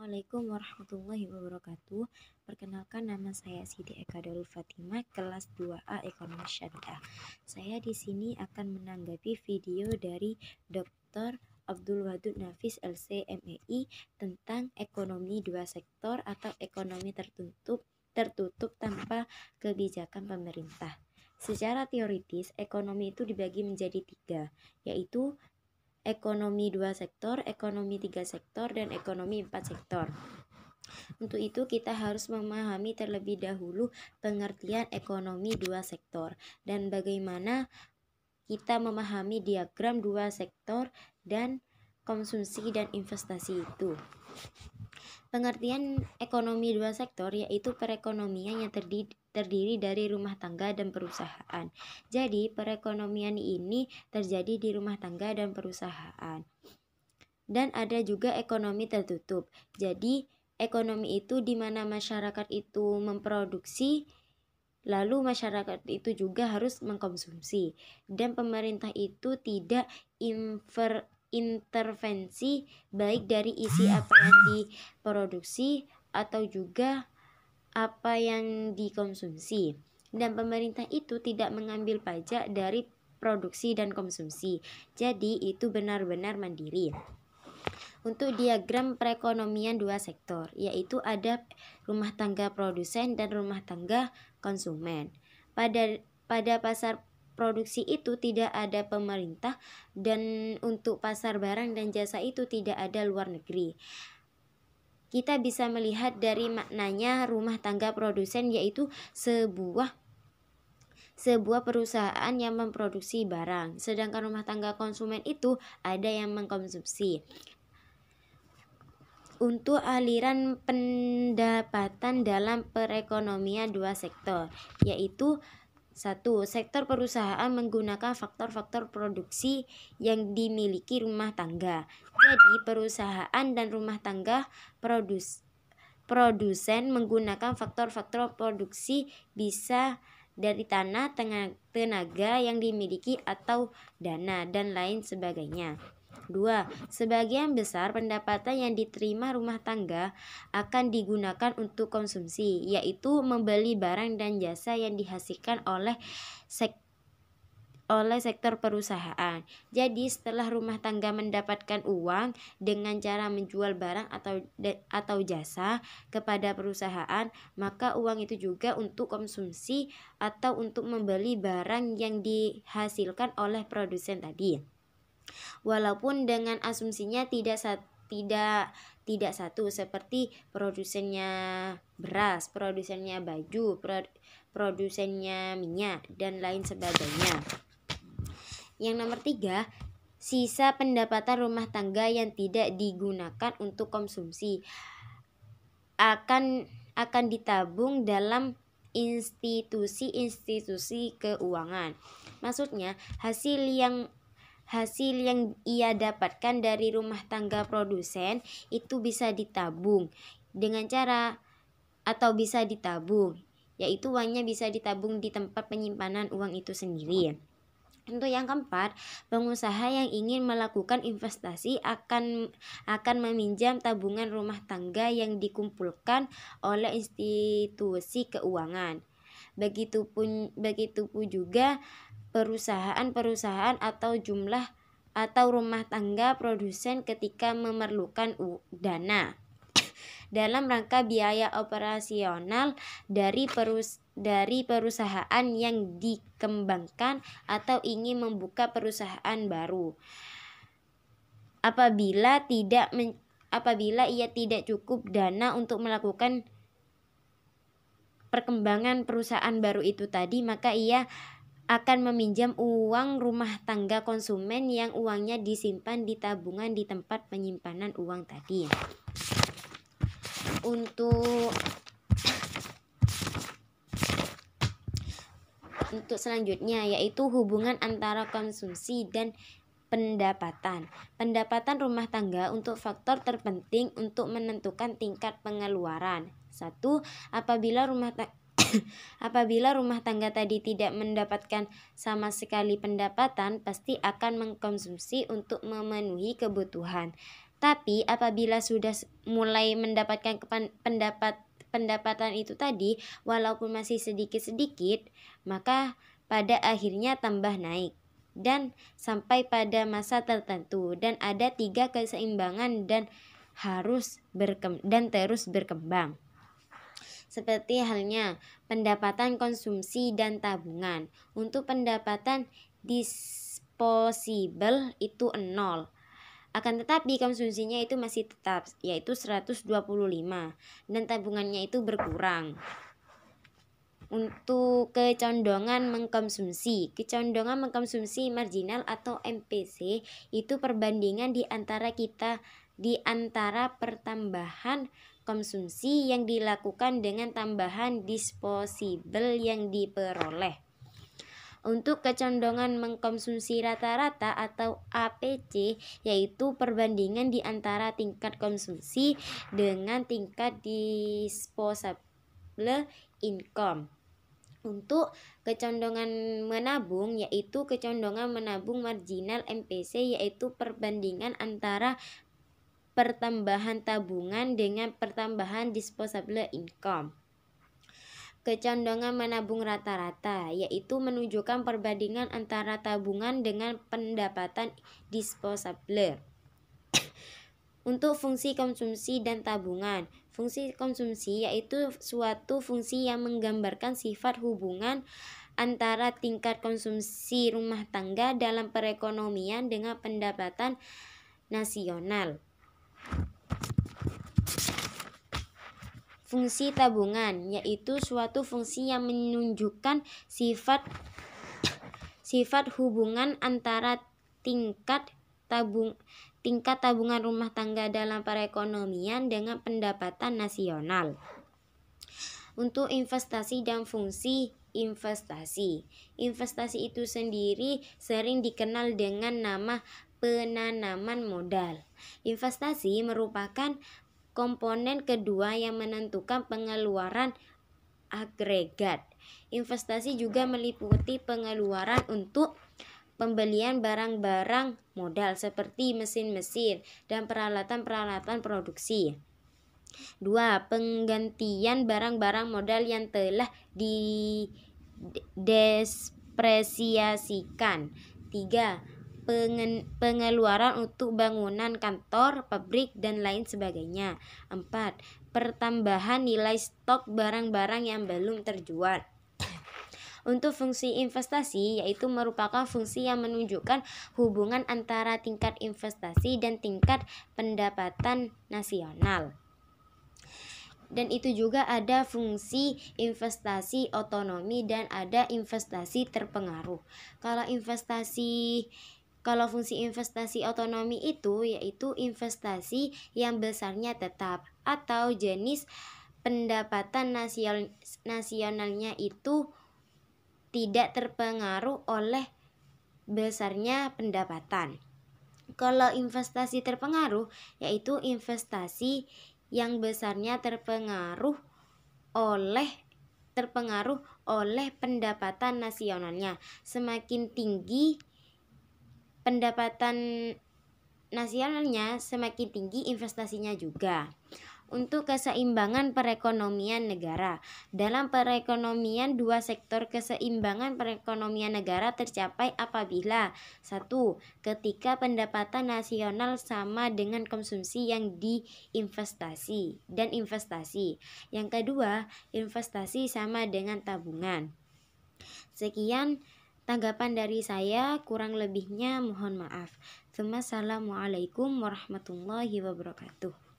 Assalamualaikum warahmatullahi wabarakatuh. Perkenalkan, nama saya Siti Eka Darul Fatimah, kelas 2A Ekonomi Syariah. Saya di sini akan menanggapi video dari Dr. Abdul Wadud Nafis LC MEI tentang ekonomi dua sektor atau ekonomi tertutup tanpa kebijakan pemerintah. Secara teoritis, ekonomi itu dibagi menjadi 3, yaitu ekonomi 2 sektor, ekonomi 3 sektor, dan ekonomi 4 sektor. Untuk itu kita harus memahami terlebih dahulu pengertian ekonomi 2 sektor dan bagaimana kita memahami diagram 2 sektor dan konsumsi dan investasi itu. Pengertian ekonomi 2 sektor yaitu perekonomian yang terdiri dari rumah tangga dan perusahaan. Jadi perekonomian ini terjadi di rumah tangga dan perusahaan. Dan ada juga ekonomi tertutup. Jadi ekonomi itu di mana masyarakat itu memproduksi, lalu masyarakat itu juga harus mengkonsumsi. Dan pemerintah itu tidak intervensi baik dari isi apa yang diproduksi atau juga apa yang dikonsumsi. Dan pemerintah itu tidak mengambil pajak dari produksi dan konsumsi. Jadi itu benar-benar mandiri. Untuk diagram perekonomian 2 sektor, yaitu ada rumah tangga produsen dan rumah tangga konsumen. Pada pasar produksi itu tidak ada pemerintah, dan untuk pasar barang dan jasa itu tidak ada luar negeri. Kita bisa melihat dari maknanya rumah tangga produsen, yaitu sebuah perusahaan yang memproduksi barang, sedangkan rumah tangga konsumen itu ada yang mengkonsumsi. Untuk aliran pendapatan dalam perekonomian 2 sektor, yaitu 1. Sektor perusahaan menggunakan faktor-faktor produksi yang dimiliki rumah tangga. Jadi perusahaan dan rumah tangga produsen menggunakan faktor-faktor produksi bisa dari tanah, tenaga yang dimiliki atau dana dan lain sebagainya. 2. Sebagian besar pendapatan yang diterima rumah tangga akan digunakan untuk konsumsi, yaitu membeli barang dan jasa yang dihasilkan oleh sektor perusahaan. Jadi setelah rumah tangga mendapatkan uang dengan cara menjual barang atau jasa kepada perusahaan, maka uang itu juga untuk konsumsi atau untuk membeli barang yang dihasilkan oleh produsen tadi. Walaupun dengan asumsinya tidak satu, seperti produsennya beras, produsennya baju, produsennya minyak, dan lain sebagainya. Yang nomor 3, sisa pendapatan rumah tangga yang tidak digunakan untuk konsumsi akan ditabung dalam institusi keuangan. Maksudnya hasil yang ia dapatkan dari rumah tangga produsen itu bisa ditabung dengan cara atau bisa ditabung, yaitu uangnya bisa ditabung di tempat penyimpanan uang itu sendiri. Untuk yang keempat, pengusaha yang ingin melakukan investasi akan meminjam tabungan rumah tangga yang dikumpulkan oleh institusi keuangan. Begitupun juga perusahaan atau rumah tangga produsen ketika memerlukan dana dalam rangka biaya operasional dari perusahaan yang dikembangkan atau ingin membuka perusahaan baru. Apabila ia tidak cukup dana untuk melakukan perkembangan perusahaan baru itu tadi, maka ia akan meminjam uang rumah tangga konsumen yang uangnya disimpan di tabungan di tempat penyimpanan uang tadi. Untuk selanjutnya, yaitu hubungan antara konsumsi dan pendapatan. Pendapatan rumah tangga untuk faktor terpenting untuk menentukan tingkat pengeluaran. 1. Apabila rumah tangga tadi tidak mendapatkan sama sekali pendapatan, pasti akan mengkonsumsi untuk memenuhi kebutuhan. Tapi apabila sudah mulai mendapatkan pendapatan itu tadi, walaupun masih sedikit-sedikit, maka pada akhirnya tambah naik dan sampai pada masa tertentu, dan ada 3 keseimbangan dan terus berkembang. Seperti halnya pendapatan konsumsi dan tabungan. Untuk pendapatan disposable itu 0. Akan tetapi konsumsinya itu masih tetap, yaitu 125, dan tabungannya itu berkurang. Untuk kecondongan mengkonsumsi marginal atau MPC itu perbandingan di antara pertambahan konsumsi yang dilakukan dengan tambahan disposable yang diperoleh. Untuk kecondongan mengkonsumsi rata-rata atau APC, yaitu perbandingan di antara tingkat konsumsi dengan tingkat disposable income. Untuk kecondongan menabung, yaitu kecondongan menabung marginal MPC, yaitu perbandingan antara pertambahan tabungan dengan pertambahan disposable income. Kecondongan menabung rata-rata, yaitu menunjukkan perbandingan antara tabungan dengan pendapatan disposable. Untuk fungsi konsumsi dan tabungan. Fungsi konsumsi yaitu suatu fungsi yang menggambarkan sifat hubungan antara tingkat konsumsi rumah tangga dalam perekonomian dengan pendapatan nasional. Fungsi tabungan yaitu suatu fungsi yang menunjukkan sifat hubungan antara tingkat tabungan rumah tangga dalam perekonomian dengan pendapatan nasional. Untuk investasi dan fungsi investasi. Investasi itu sendiri sering dikenal dengan nama penanaman modal. Investasi merupakan komponen kedua yang menentukan pengeluaran agregat. Investasi juga meliputi pengeluaran untuk pembelian barang-barang modal seperti mesin-mesin dan peralatan-peralatan produksi. 2. Penggantian barang-barang modal yang telah didepresiasikan. 3. Pengeluaran untuk bangunan kantor, pabrik, dan lain sebagainya. 4. Pertambahan nilai stok barang-barang yang belum terjual. Untuk fungsi investasi, yaitu merupakan fungsi yang menunjukkan hubungan antara tingkat investasi dan tingkat pendapatan nasional. Dan itu juga ada fungsi investasi otonomi dan ada investasi terpengaruh. Kalau fungsi investasi otonomi itu yaitu investasi yang besarnya tetap atau jenis pendapatan nasionalnya itu tidak terpengaruh oleh besarnya pendapatan. Kalau investasi terpengaruh yaitu investasi yang besarnya terpengaruh oleh pendapatan nasionalnya. Semakin tinggi pendapatan nasionalnya, semakin tinggi investasinya juga. Untuk keseimbangan perekonomian negara. Dalam perekonomian, 2 sektor keseimbangan perekonomian negara tercapai apabila 1. Ketika pendapatan nasional sama dengan konsumsi yang diinvestasi dan investasi. Yang kedua, investasi sama dengan tabungan. Sekian tanggapan dari saya, kurang lebihnya mohon maaf. Assalamualaikum warahmatullahi wabarakatuh.